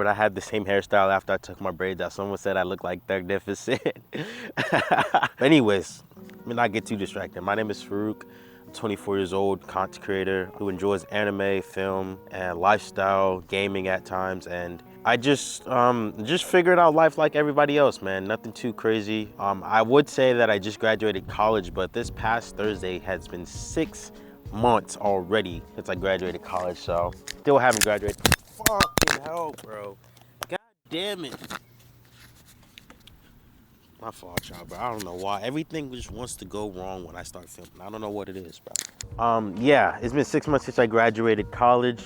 But I had the same hairstyle after I took my braids out. Someone said I look like Magnificent. Anyways, let me not get too distracted. My name is Farouk. I'm 24 years old, content creator who enjoys anime, film, and lifestyle, gaming at times. And I just figured out life like everybody else, man. Nothing too crazy. I would say that I just graduated college, but this past Thursday has been 6 months already since I graduated college. So still haven't graduated. Fucking hell, bro. God damn it. My fault, y'all, bro. I don't know why. Everything just wants to go wrong when I start filming. I don't know what it is, bro. Yeah, it's been 6 months since I graduated college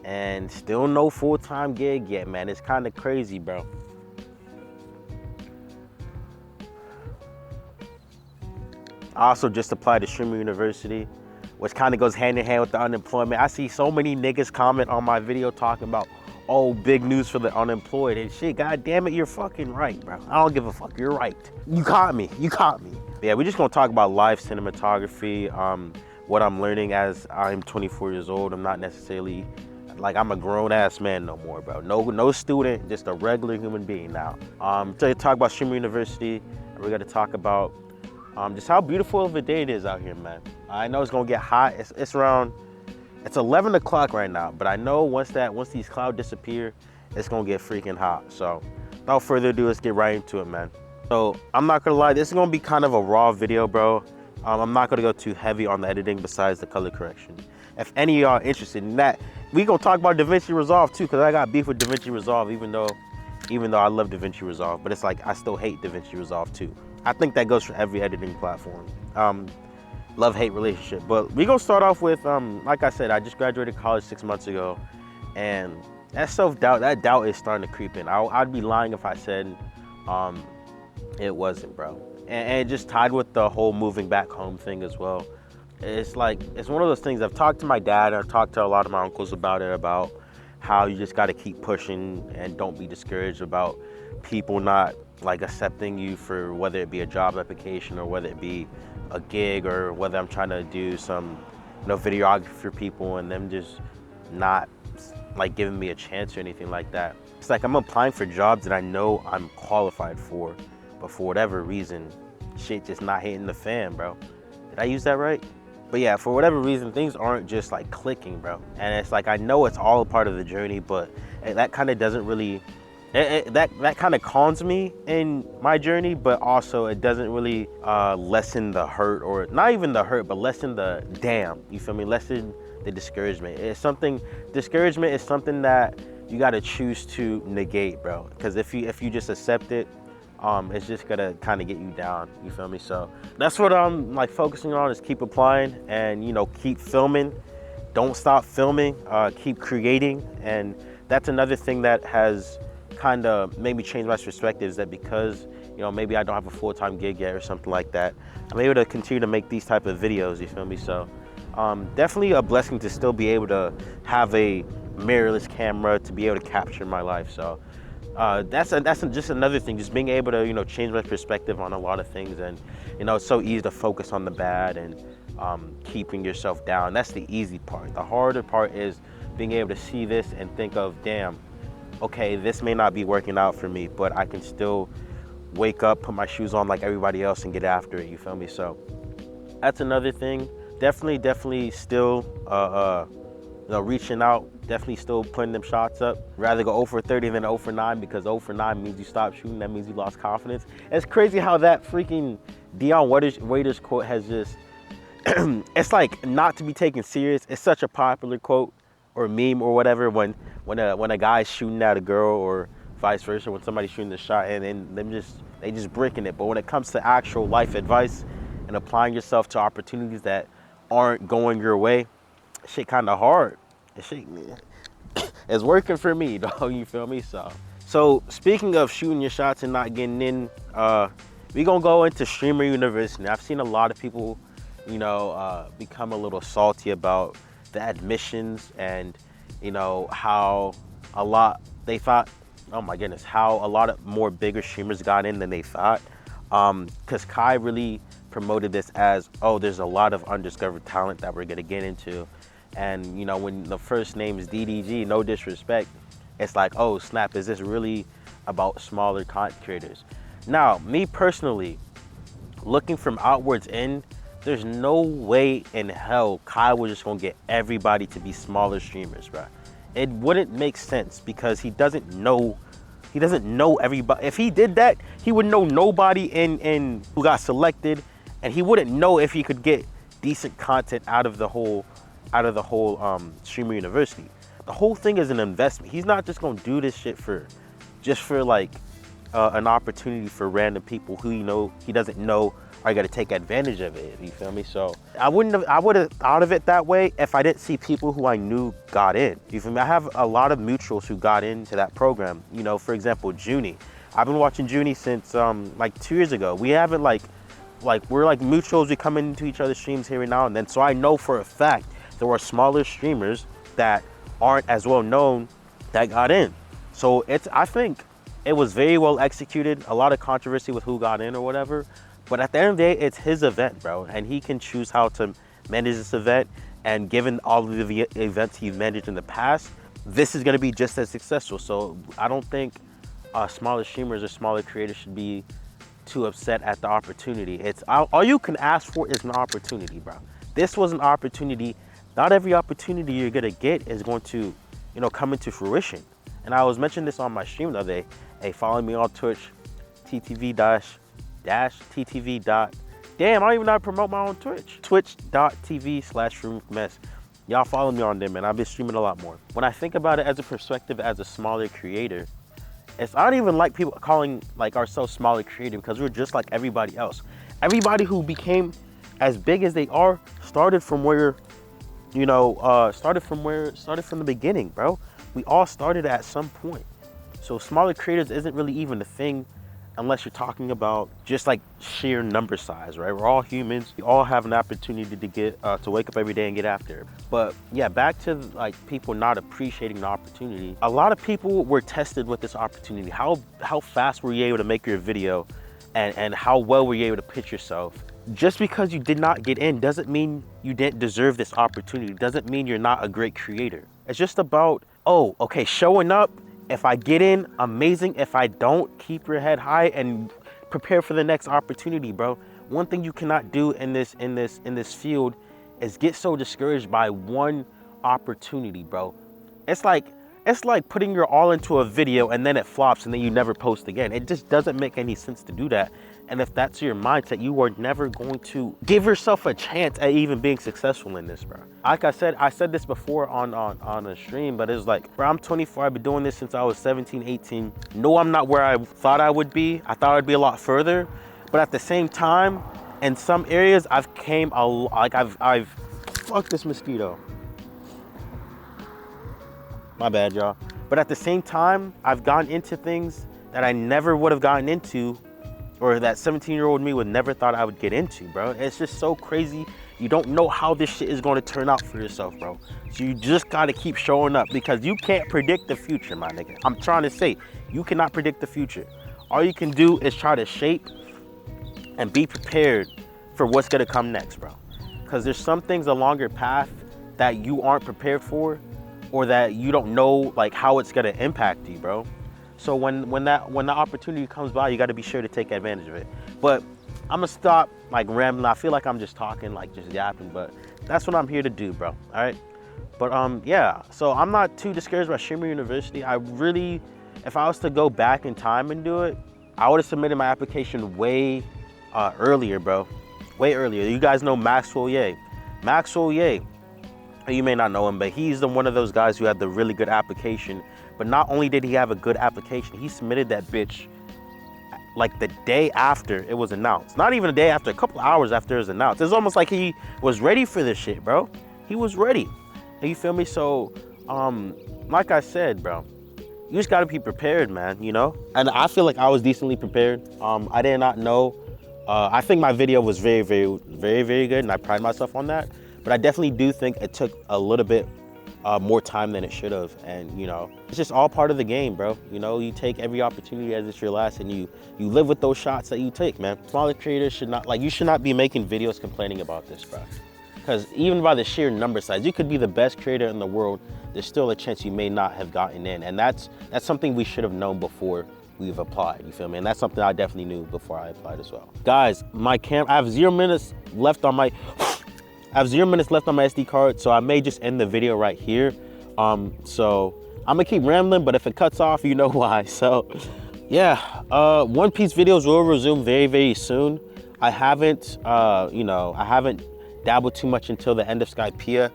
and still no full-time gig yet, man. It's kind of crazy, bro. I also just applied to Streamer University, which kind of goes hand in hand with the unemployment. I see so many niggas comment on my video talking about, oh, big news for the unemployed and shit. God damn it, you're fucking right, bro. I don't give a fuck. You're right. You caught me. You caught me. Yeah, we're just gonna talk about live cinematography, what I'm learning as I'm 24 years old. I'm not necessarily like I'm a grown ass man no more, bro. No student, just a regular human being now. To talk about Streamer University, we're gonna talk about just how beautiful of a day it is out here, man. I know it's gonna get hot. It's 11 o'clock right now, but I know once these clouds disappear, it's gonna get freaking hot. So without further ado, let's get right into it, man. So I'm not gonna lie, this is gonna be kind of a raw video, bro. I'm not gonna go too heavy on the editing besides the color correction. If any of y'all are interested in that, we gonna talk about DaVinci Resolve too, because I got beef with DaVinci Resolve, even though I love DaVinci Resolve, but it's like I still hate DaVinci Resolve too. I think that goes for every editing platform. Love-hate relationship. But we gonna start off with, like I said, I just graduated college 6 months ago, and that self-doubt, that doubt is starting to creep in. I'd be lying if I said it wasn't, bro. And it just tied with the whole moving back home thing as well. It's like, it's one of those things. I've talked to my dad, I've talked to a lot of my uncles about it, about how you just gotta keep pushing and don't be discouraged about people not like accepting you for whether it be a job application or whether it be a gig or whether I'm trying to do some, videography for people and them just not like giving me a chance or anything like that. It's like I'm applying for jobs that I know I'm qualified for, but for whatever reason, shit just not hitting the fan, bro. Did I use that right? But yeah, for whatever reason, things aren't just like clicking, bro. And it's like, I know it's all a part of the journey, but that kind of doesn't really, that kind of calms me in my journey, but also it doesn't really lessen the hurt, or not even the hurt, but lessen the damn, you feel me? Lessen the discouragement. Discouragement is something that you gotta choose to negate, bro. Because if you just accept it, it's just gonna kind of get you down, you feel me? So that's what I'm like focusing on, is keep applying and keep filming. Don't stop filming, keep creating. And that's another thing that has kind of made me change my perspective, is that because maybe I don't have a full-time gig yet or something like that, I'm able to continue to make these type of videos, you feel me? So definitely a blessing to still be able to have a mirrorless camera to be able to capture my life. So that's just another thing, just being able to change my perspective on a lot of things. And it's so easy to focus on the bad and keeping yourself down. That's the easy part. The harder part is being able to see this and think of, damn, okay, this may not be working out for me, but I can still wake up, put my shoes on like everybody else and get after it, you feel me? So that's another thing. Definitely still reaching out, definitely still putting them shots up. Rather go 0 for 30 than 0 for 9, because 0 for 9 means you stopped shooting, that means you lost confidence. It's crazy how that freaking Dion Waiters quote has just, it's like not to be taken serious. It's such a popular quote or meme or whatever when a guy's shooting at a girl, or vice versa, when somebody's shooting the shot and they just bricking it. But when it comes to actual life advice and applying yourself to opportunities that aren't going your way, shit kind of hard. Shit, it's working for me, dog. You feel me? So speaking of shooting your shots and not getting in, we gonna go into Streamer University. I've seen a lot of people, become a little salty about the admissions, and how a lot they thought, oh my goodness, how a lot of more bigger streamers got in than they thought. Because Kai really promoted this as, oh, there's a lot of undiscovered talent that we're gonna get into. And when the first name is DDG, no disrespect, it's like, oh snap, is this really about smaller content creators? Now, me personally, looking from outwards in, there's no way in hell Kyle was just gonna get everybody to be smaller streamers, bro. It wouldn't make sense because he doesn't know everybody. If he did that, he would know nobody in who got selected, and he wouldn't know if he could get decent content out of the whole streamer university. The whole thing is an investment. He's not just gonna do this shit for like an opportunity for random people who he doesn't know are gonna take advantage of it. You feel me? So I would have thought of it that way if I didn't see people who I knew got in. You feel me? I have a lot of mutuals who got into that program. You know, for example, Junie. I've been watching Junie since like 2 years ago. We haven't we're like mutuals. We come into each other's streams here and now and then. So I know for a fact there were smaller streamers that aren't as well known that got in. So I think it was very well executed. A lot of controversy with who got in or whatever. But at the end of the day, it's his event, bro. And he can choose how to manage this event. And given all of the events he's managed in the past, this is gonna be just as successful. So I don't think smaller streamers or smaller creators should be too upset at the opportunity. It's all you can ask for is an opportunity, bro. This was an opportunity. Not every opportunity you're gonna get is going to, come into fruition. And I was mentioning this on my stream the other day. Hey, follow me on Twitch, ttv-ttv. Damn, I don't even know how to promote my own Twitch. Twitch.tv/roomwithmess. Y'all follow me on there, man. I've been streaming a lot more. When I think about it as a perspective as a smaller creator, I don't even like people calling ourselves smaller creator because we're just like everybody else. Everybody who became as big as they are started from where, started from the beginning, bro. We all started at some point. So smaller creators isn't really even a thing unless you're talking about just like sheer number size, right? We're all humans. We all have an opportunity to get to wake up every day and get after it. But yeah, back to people not appreciating the opportunity. A lot of people were tested with this opportunity. How fast were you able to make your video, and how well were you able to pitch yourself? Just because you did not get in doesn't mean you didn't deserve this opportunity. Doesn't mean you're not a great creator. It's just about, showing up. If I get in, amazing. If I don't, keep your head high and prepare for the next opportunity, bro. One thing you cannot do in this field is get so discouraged by one opportunity, bro. It's like putting your all into a video and then it flops and then you never post again. It just doesn't make any sense to do that. And if that's your mindset, you are never going to give yourself a chance at even being successful in this, bro. Like I said this before on a stream, but it's like, bro, I'm 24. I've been doing this since I was 17, 18. No, I'm not where I thought I would be. I thought I'd be a lot further. But at the same time, in some areas, I've fuck this mosquito. My bad, y'all. But at the same time, I've gotten into things that I never would have gotten into, or that 17-year-old me would never thought I would get into, bro. It's just so crazy. You don't know how this shit is going to turn out for yourself, bro. So you just got to keep showing up because you can't predict the future, my nigga. I'm trying to say, you cannot predict the future. All you can do is try to shape and be prepared for what's going to come next, bro. Because there's some things along your path that you aren't prepared for, or that you don't know how it's going to impact you, bro. So when the opportunity comes by, you got to be sure to take advantage of it. But I'm gonna stop rambling. I feel like I'm just talking, just yapping, but that's what I'm here to do, bro. All right. But yeah. So I'm not too discouraged by Streamer University. If I was to go back in time and do it, I would have submitted my application way earlier, bro. Way earlier. You guys know Maxwell Ye. Maxwell Ye. You may not know him, but he's one of those guys who had the really good application. But not only did he have a good application, he submitted that bitch the day after it was announced. Not even a day after, a couple hours after it was announced. It's almost like he was ready for this shit, bro. He was ready. You feel me? So, like I said, bro, you just gotta be prepared, man, And I feel like I was decently prepared. I did not know. I think my video was very, very, very, very good, and I pride myself on that. But I definitely do think it took a little bit more time than it should have. And, it's just all part of the game, bro. You take every opportunity as it's your last, and you live with those shots that you take, man. Smaller creators should not, you should not be making videos complaining about this, bro. Because even by the sheer number size, you could be the best creator in the world. there's still a chance you may not have gotten in. And that's something we should have known before we've applied, you feel me? And that's something I definitely knew before I applied as well. Guys, my camera, I have 0 minutes left on my, SD card, so I may just end the video right here. So I'm gonna keep rambling, but if it cuts off, you know why. So yeah, One Piece videos will resume very, very soon. I haven't, I haven't dabbled too much until the end of Skypiea.